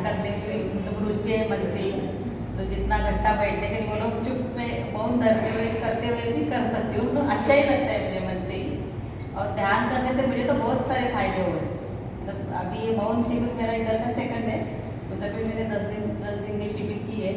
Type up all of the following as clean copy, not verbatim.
करने की मतलब रुचि है मन से ही, तो जितना घंटा बैठने के लिए वो लोग चुप में मौन धरते हुए करते हुए भी कर सकती हूँ, तो अच्छा ही लगता है मुझे मन से ही। और ध्यान करने से मुझे तो बहुत सारे फायदे हुए। मतलब अभी ये मौन शिविर मेरा इधर का सेकंड है, उधर भी मैंने 10 दिन की शिविर की है।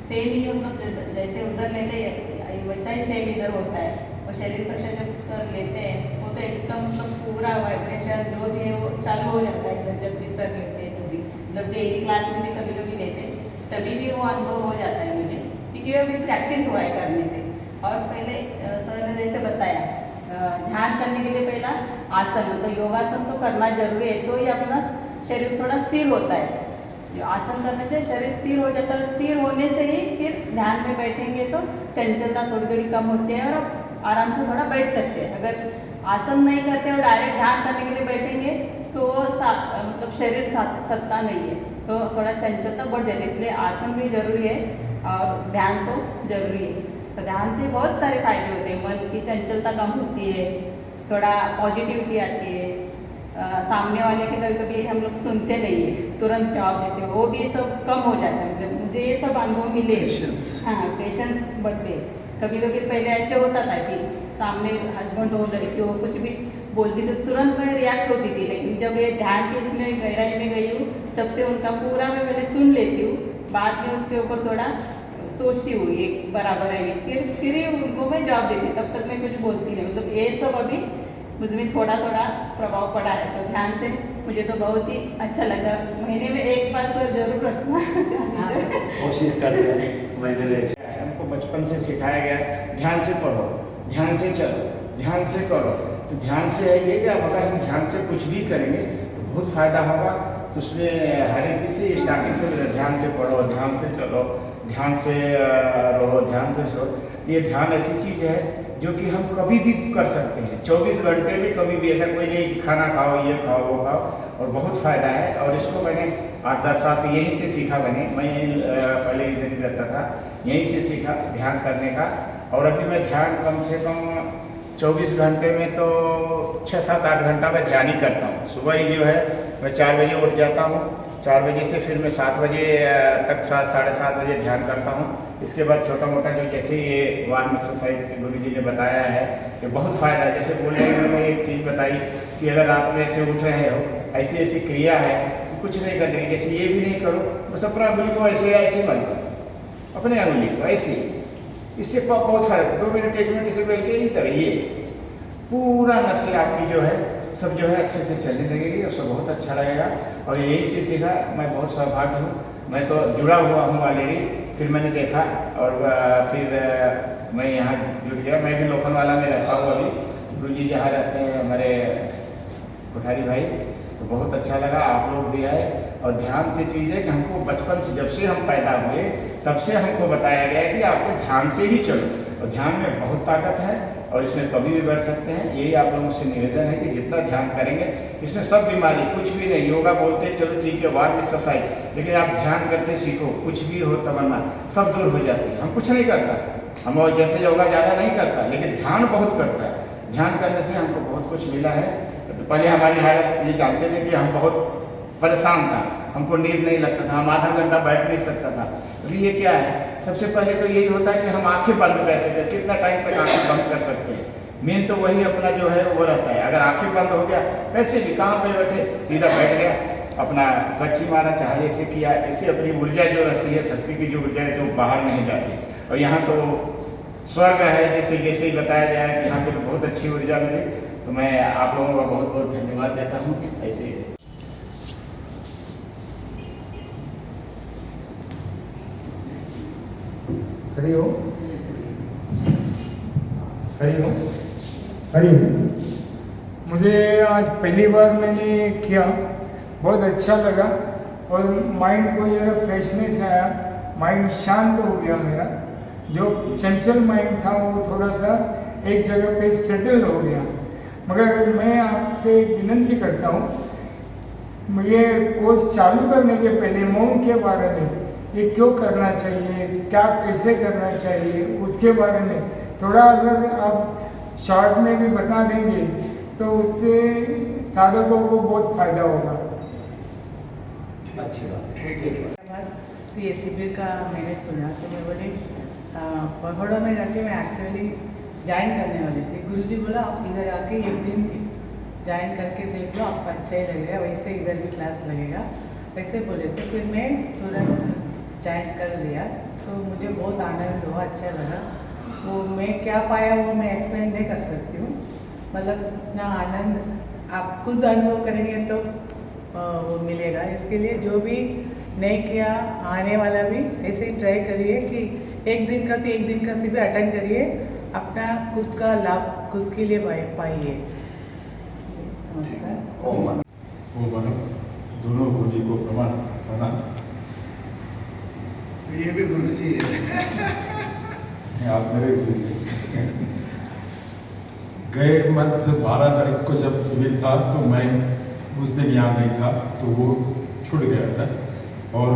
सेम ही मतलब जैसे उधर लेते हैं वैसा ही सेम इधर होता है। और शरीर प्रशिक्षण सर लेते हैं वो तो एकदम मतलब पूरा वाइब्रेशन जो भी है वो चालू हो जाता है इधर, जब भी सर लेते हैं तभी, मतलब डेली क्लास में भी कभी कभी लेते हैं तभी भी वो अनुभव हो जाता है मुझे, क्योंकि अभी प्रैक्टिस हुआ है करने से। और पहले सर ने जैसे बताया ध्यान करने के लिए पहला आसन मतलब योगासन तो करना जरूरी है, तो ही अपना शरीर थोड़ा स्थिर होता है। जो आसन करने से शरीर स्थिर हो जाता है, स्थिर होने से ही फिर ध्यान में बैठेंगे तो चंचलता थोड़ी थोड़ी कम होती है और आराम से थोड़ा बैठ सकते हैं। अगर आसन नहीं करते और डायरेक्ट ध्यान करने के लिए बैठेंगे तो मतलब शरीर सत्ता नहीं है, तो थोड़ा चंचलता बढ़ जाती है। इसलिए आसन भी जरूरी है और ध्यान तो जरूरी है। तो ध्यान से बहुत सारे फायदे होते हैं, मन की चंचलता कम होती है, थोड़ा पॉजिटिविटी आती है। सामने वाले के कभी कभी हम लोग सुनते नहीं है, तुरंत जवाब देते हैं, वो भी सब कम हो जाता है। मतलब मुझे ये सब अनुभव मिले। हाँ, पेशेंस बढ़ते। कभी कभी पहले ऐसे होता था कि सामने हस्बैंड हो लड़की हो कुछ भी बोलती तो तुरंत मैं रिएक्ट होती थी, लेकिन जब ये ध्यान के इसमें गहराई में गई हूँ तब से उनका पूरा मैं पहले सुन लेती हूँ, बाद में उसके ऊपर थोड़ा सोचती हूँ ये बराबर है, फिर ही उनको मैं जवाब देती, तब तक मैं कुछ बोलती नहीं। मतलब ये सब अभी मुझमें थोड़ा थोड़ा प्रभाव पड़ा है। तो ध्यान से मुझे तो बहुत ही अच्छा लगा। महीने में एक बार सर जरूर रखना कोशिश करते हैं महीने में। हमको बचपन से सिखाया गया ध्यान से पढ़ो, ध्यान से चलो, ध्यान से करो। तो ध्यान से है ये कि अब अगर हम ध्यान से कुछ भी करेंगे तो बहुत फ़ायदा होगा। तो उसमें हर एक चीज़ से स्टार्टिंग से ध्यान से पढ़ो, ध्यान से चलो, ध्यान से रहो, ध्यान से सो। ये ध्यान ऐसी चीज़ है जो कि हम कभी भी कर सकते हैं 24 घंटे में, कभी भी। ऐसा कोई नहीं कि खाना खाओ, ये खाओ, वो खाओ, और बहुत फ़ायदा है। और इसको मैंने 8-10 साल से यहीं से सीखा। मैं यहीं पहले इधर ही रहता था, यहीं से सीखा ध्यान करने का। और अभी मैं ध्यान कम से कम 24 घंटे में तो 6-7-8 घंटा मैं ध्यान ही करता हूँ। सुबह ही जो है मैं 4 बजे उठ जाता हूँ, 4 बजे से फिर मैं 7 बजे तक 7-7:30 बजे ध्यान करता हूँ। इसके बाद छोटा मोटा जो जैसे ये वार्म एक्सरसाइज गुरु जी ने बताया है ये बहुत फ़ायदा है। जैसे बोल रहे हैं, उन्होंने एक चीज़ बताई कि अगर रात में ऐसे उठ रहे हो, ऐसी ऐसी क्रिया है तो कुछ नहीं करने की। जैसे ये भी नहीं करो, बस अपना अंगुली को ऐसे ऐसे मत करो, अपने अंगुली को ऐसे, इससे बहुत फ़र्क है। 2 मिनट 1 मिनट इसे मिल के इसी तरह ये पूरा नसें आपकी जो है सब जो है अच्छे से चलने लगेगी और सब बहुत अच्छा लगेगा। और यही से सीखा, मैं बहुत सौभाग्य हूँ। मैं तो जुड़ा हुआ हूँ ऑलरेडी, फिर मैंने देखा और फिर मैं यहाँ जुड़ गया। मैं भी लोखंडवाला में रहता हूँ अभी, गुरु जी जहाँ रहते हैं हमारे कोठारी भाई, तो बहुत अच्छा लगा। आप लोग भी आए। और ध्यान से चीज़ है कि हमको बचपन से, जब से हम पैदा हुए तब से हमको बताया गया है कि आपको ध्यान से ही चलो। और ध्यान में बहुत ताकत है और इसमें कभी भी बढ़ सकते हैं। यही आप लोगों से निवेदन है कि जितना ध्यान करेंगे इसमें सब बीमारी कुछ भी नहीं। योगा बोलते चलो ठीक है, वार्म एक्सरसाइज, लेकिन आप ध्यान करके सीखो, कुछ भी हो तमन्ना सब दूर हो जाती है। हम कुछ नहीं करता, हम जैसे योगा ज़्यादा नहीं करता, लेकिन ध्यान बहुत करता है। ध्यान करने से हमको बहुत कुछ मिला है। तो पहले हमारी हालत ये जानते थे कि हम बहुत परेशान था, हमको नींद नहीं लगता था, हम आधा घंटा बैठ नहीं सकता था। अभी ये क्या है, सबसे पहले तो यही होता है कि हम आंखें बंद कैसे करें, कितना टाइम तक आंखें बंद कर सकते हैं। मेन तो वही अपना जो है वो रहता है। अगर आंखें बंद हो गया, कैसे भी कहाँ पे बैठे, सीधा बैठ गया, अपना कच्ची मारा, चाहे जैसे किया, इससे अपनी ऊर्जा जो रहती है, शक्ति की जो ऊर्जा रहती है वो बाहर नहीं जाती। और यहाँ तो स्वर्ग है, जैसे जैसे ही बताया गया है कि यहाँ पे तो बहुत अच्छी ऊर्जा मिली। तो मैं आप लोगों का बहुत बहुत धन्यवाद देता हूँ। ऐसे ही हरिओम, हरिओम, हरिओम। मुझे आज पहली बार मैंने किया, बहुत अच्छा लगा और माइंड को जो है फ्रेशनेस आया, माइंड शांत हो गया मेरा। जो चंचल माइंड था वो थोड़ा सा एक जगह पे सेटल हो गया। मगर मैं आपसे विनती करता हूँ, ये कोर्स चालू करने के पहले मौन के बारे में, ये क्यों करना चाहिए, क्या कैसे करना चाहिए, उसके बारे में थोड़ा अगर आप शॉर्ट में भी बता देंगे तो उससे साधकों को बहुत फायदा होगा। अच्छी बात, ठीक है। तो ये शिविर का मैंने सुना तो मैं बोली पगोड़ा में जाके मैं एक्चुअली ज्वाइन करने वाली थी। गुरुजी बोला आप इधर आके एक दिन ज्वाइन करके देख लो, आपको अच्छा ही लगेगा, वैसे इधर भी क्लास लगेगा, वैसे बोले थे। फिर मैं तुरंत ज्वाइन कर लिया तो मुझे बहुत आनंद हुआ, अच्छा लगा। वो मैं क्या पाया वो मैं एक्सप्लेन नहीं कर सकती हूँ, मतलब इतना आनंद आप खुद अनुभव करेंगे तो वो मिलेगा। इसके लिए जो भी नहीं किया आने वाला भी ऐसे ही ट्राई करिए कि एक दिन का तो एक दिन का शिविर अटेंड करिए, अपना खुद का लाभ खुद के लिए पाइए। नमस्कार। वो बनो दोनों गुरुजी को प्रणाम। ये भी गुरुजी है। आप मेरे गुरुजी। गए मंथ 12 तारीख को जब शिविर था तो मैं उस दिन यहाँ नहीं था, तो वो छूट गया था। और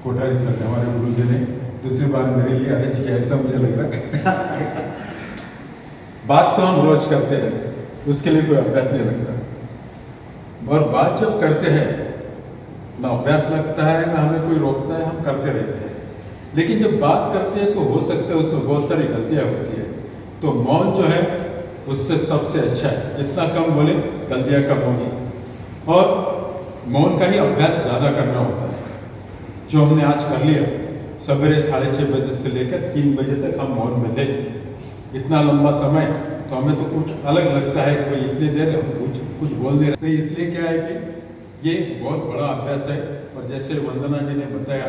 कोठारी सर ने, हमारे गुरुजी ने दूसरी बार मेरे लिए अरेंज किया, ऐसा मुझे लग रहा है। बात तो हम रोज करते हैं, उसके लिए कोई अभ्यास नहीं लगता। और बात जब करते हैं ना अभ्यास लगता है ना हमें कोई रोकता है, हम करते रहते हैं। लेकिन जब बात करते हैं तो हो सकता है उसमें बहुत सारी गलतियाँ होती है, तो मौन जो है उससे सबसे अच्छा है। जितना कम बोले गलतियाँ कम होगी, और मौन का ही अभ्यास ज़्यादा करना होता है, जो हमने आज कर लिया। सवेरे 6:30 बजे से लेकर 3 बजे तक हम मौन में थे। इतना लंबा समय तो हमें तो कुछ अलग लगता है कि भाई इतनी देर हम कुछ बोल नहीं रहे। तो इसलिए क्या है कि ये बहुत बड़ा अभ्यास है। और जैसे वंदना जी ने बताया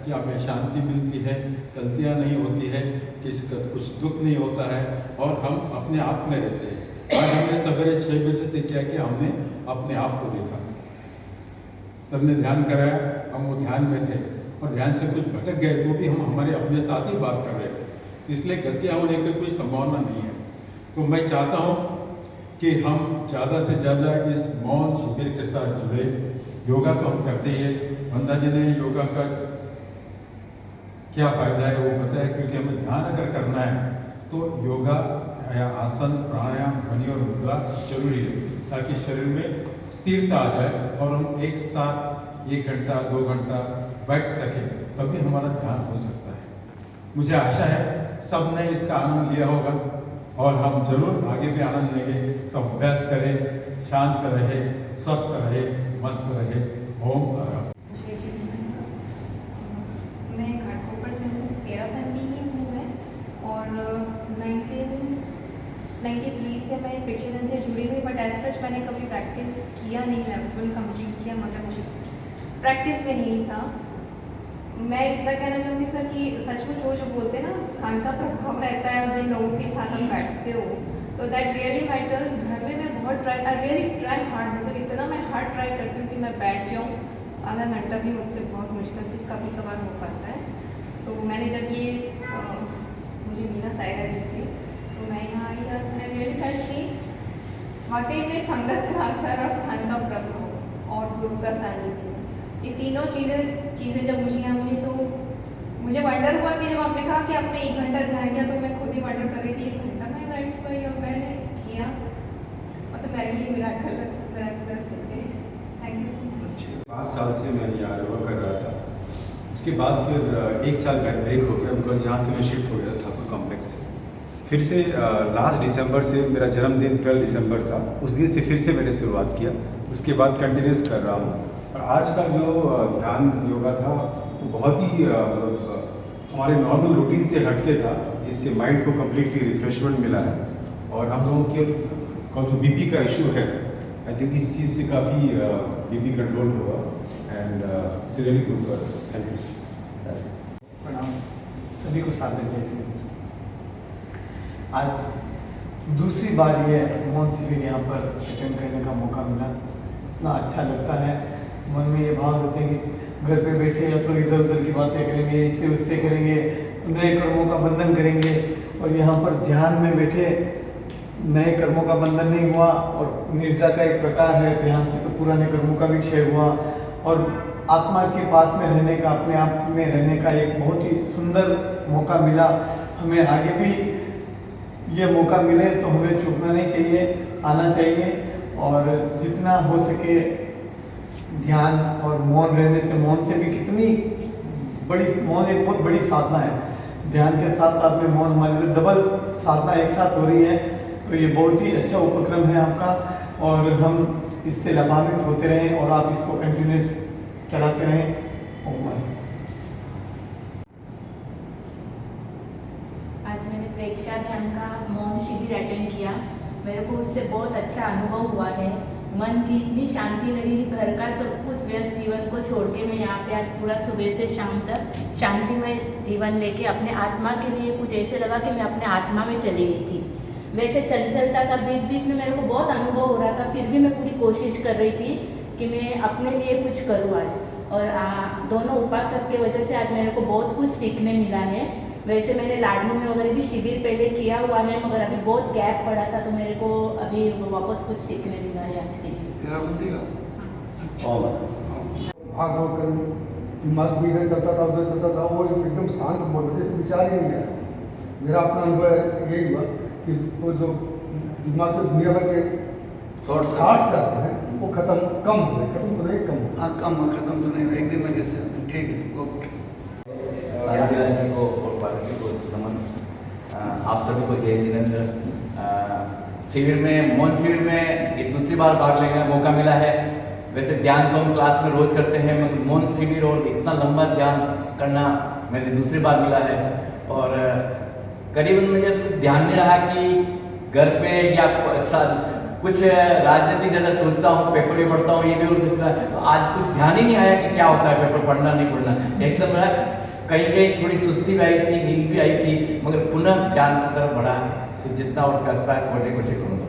कि हमें शांति मिलती है, गलतियाँ नहीं होती है, किसी का कुछ दुख नहीं होता है, और हम अपने आप में रहते हैं। आज हमने सवेरे 6 बजे से क्या किया, हमने अपने आप को देखा। सर ने ध्यान कराया, हम वो ध्यान में थे, और ध्यान से कुछ भटक गए तो भी हम हमारे अपने साथ ही बात कर रहे थे। तो इसलिए गलतियाँ होने की कोई संभावना नहीं है। तो मैं चाहता हूँ कि हम ज़्यादा से ज़्यादा इस मौन शिविर के साथ जुड़े। योगा तो हम करते ही है, वंदना जी ने योगा का क्या फायदा है वो बताया, क्योंकि हमें ध्यान अगर करना है तो योगा या आसन, प्राणायाम, ध्वनि और मुद्रा जरूरी है, ताकि शरीर में स्थिरता आ जाए और हम एक साथ 1 घंटा 2 घंटा बैठ सकें, तभी हमारा ध्यान हो सकता है। मुझे आशा है सब ने इसका आनंद लिया होगा, और हम जरूर आगे भी आनंद लेंगे। सब अभ्यास करें, शांत रहे, स्वस्थ रहे, मस्त रहे। ओम आराम। मैं घाटकोपर से हूँ, 13 बंदी ही हूँ मैं, और 1993 से मैं प्रेक्षाधन से जुड़ी हुई, बट एज सच मैंने कभी प्रैक्टिस किया नहीं है, फुल कंप्लीट किया, मतलब मुझे प्रैक्टिस में नहीं था। मैं इतना कहना चाहूँगी सर कि सचमुच वो जो बोलते हैं ना, स्थान का प्रभाव रहता है, और जिन लोगों के साथ हम बैठते हो तो दैट रियली मैटर्स। घर में मैं बहुत रियली ट्राई हार्ड, मतलब इतना मैं हार्ड ट्राई करती हूँ कि मैं बैठ जाऊँ, आधा घंटा भी मुझसे बहुत मुश्किल से कभी कभार हो पाता है। सो मैंने जब ये मुझे मिला सायरा जी से, तो मैं यहाँ आई और रियली फेल्ट कि वाकई में संगत का असर और स्थान का प्रभाव और गुरु का सानिध्य, ये तीनों चीज़ें जब मुझे यहाँ मिली तो मुझे वंडर हुआ कि जब आपने कहा कि आपने 1 घंटा ध्यान किया, तो मैं खुद ही वंडर कर रही थी 1 घंटा मैं बैठ पाई और मैंने किया, मतलब मेरे लिए मिराकलस है। Thank you so much. 5 साल से मैं यहाँ योगा कर रहा था, उसके बाद फिर 1 साल ब्रेक हो गया, बिकॉज यहाँ से मैं शिफ्ट हो गया था ठाकुर कॉम्प्लेक्स से। फिर से लास्ट दिसंबर से, मेरा जन्मदिन 12 दिसंबर था, उस दिन से फिर से मैंने शुरुआत किया, उसके बाद कंटिन्यूस कर रहा हूँ। और आज का जो ध्यान योगा था वो बहुत ही हमारे नॉर्मल रूटीन से हटके था, इससे माइंड को कम्प्लीटली रिफ्रेशमेंट मिला है। और हम लोगों के का जो बीपी का इशू है, आई थिंक इस चीज़ से काफ़ी बीपी कंट्रोल होगा, and it's really good for us. Thank you. प्रणाम सभी को सादर जय श्री। आज दूसरी बार ये मौन शिविर यहाँ पर अटेंड करने का मौका मिला, इतना अच्छा लगता है। मन में ये भाव होते हैं कि घर पे बैठे या तो इधर उधर की बातें करेंगे, इससे उससे करेंगे, नए कर्मों का बंधन करेंगे, और यहाँ पर ध्यान में बैठे नए कर्मों का बंधन नहीं हुआ, और निर्जरा का एक प्रकार है, ध्यान से तो पुराने कर्मों का भी क्षय हुआ, और आत्मा के पास में रहने का, अपने आप में रहने का एक बहुत ही सुंदर मौका मिला। हमें आगे भी ये मौका मिले तो हमें चूकना नहीं चाहिए, आना चाहिए, और जितना हो सके ध्यान और मौन रहने से, मौन से भी कितनी बड़ी, मौन एक बहुत बड़ी साधना है। ध्यान के साथ साथ में मौन हमारे लिए डबल साधना एक साथ हो रही है। तो ये बहुत ही अच्छा उपक्रम है आपका और हम इससे लाभान्वित होते रहें और आप इसको कंटिन्यूस चलाते रहें। ओम। आज मैंने प्रेक्षा ध्यान का मौन शिविर अटेंड किया। मेरे को उससे बहुत अच्छा अनुभव हुआ है। मन की इतनी शांति लगी कि घर का सब कुछ व्यस्त जीवन को छोड़ के मैं यहाँ पे आज पूरा सुबह से शाम तक शांतिमय जीवन लेके अपने आत्मा के लिए, कुछ ऐसे लगा कि मैं अपने आत्मा में चली गई थी। वैसे चंचलता का बीच बीच में मेरे को बहुत अनुभव हो रहा था, फिर भी मैं पूरी कोशिश कर रही थी कि मैं अपने लिए कुछ करूँ आज। और दोनों उपासक के वजह से आज मेरे को बहुत कुछ सीखने मिला है। वैसे मैंने लाडनू में वगैरह भी शिविर पहले किया हुआ है, मगर अभी बहुत गैप पड़ा था, तो मेरे को अभी वापस कुछ सीखने मिला है आज के लिए। तेरा बंदी का भाग दौड़ कर दिमाग भी इधर चलता था उधर चलता था, वो एकदम शांत मोड में, जैसे विचार ही नहीं आया। मेरा अपना अनुभव यही हुआ कि वो जो दिमाग में दुनिया भर के थॉट्स आते हैं वो खत्म, कम हो गए, खत्म तो नहीं, कम हो गए। हाँ कम खत्म तो नहीं, एक दिन में कैसे? ठीक है, ओके। सारा जी को और पार्टी को नमन। आप सभी को जय जिनेंद्र। शिविर में, मौन शिविर में एक दूसरी बार भाग लेने का मौका मिला है। वैसे ध्यान तो हम क्लास में रोज करते हैं, मगर मौन शिविर और इतना लंबा ध्यान करना मैंने दूसरी बार मिला है। और करीबन मुझे कुछ ध्यान नहीं रहा कि घर पे या कुछ राजनीति ज़्यादा सोचता हूँ, पेपर भी पढ़ता हूँ, ये भी और दूसरा, तो आज कुछ ध्यान ही नहीं आया कि क्या होता है पेपर पढ़ना नहीं पढ़ना। एकदम कहीं कहीं थोड़ी सुस्ती भी आई थी, नींद भी आई थी, मगर पुनः ध्यान की तरफ बढ़ा। तो जितना और उसका स्तर बढ़ने को कोशिश करूँगा।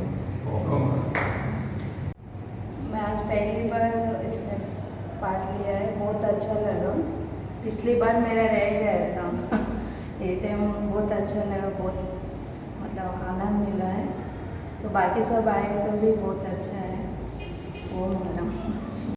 मैं आज पहली बार इसमें पार्ट लिया है, बहुत अच्छा लगा। पिछली बार मेरा रह गया था ये टाइम बहुत अच्छा लगा, बहुत मतलब आनंद मिला है। तो बाकी सब आए तो भी बहुत अच्छा है। ओम हरम।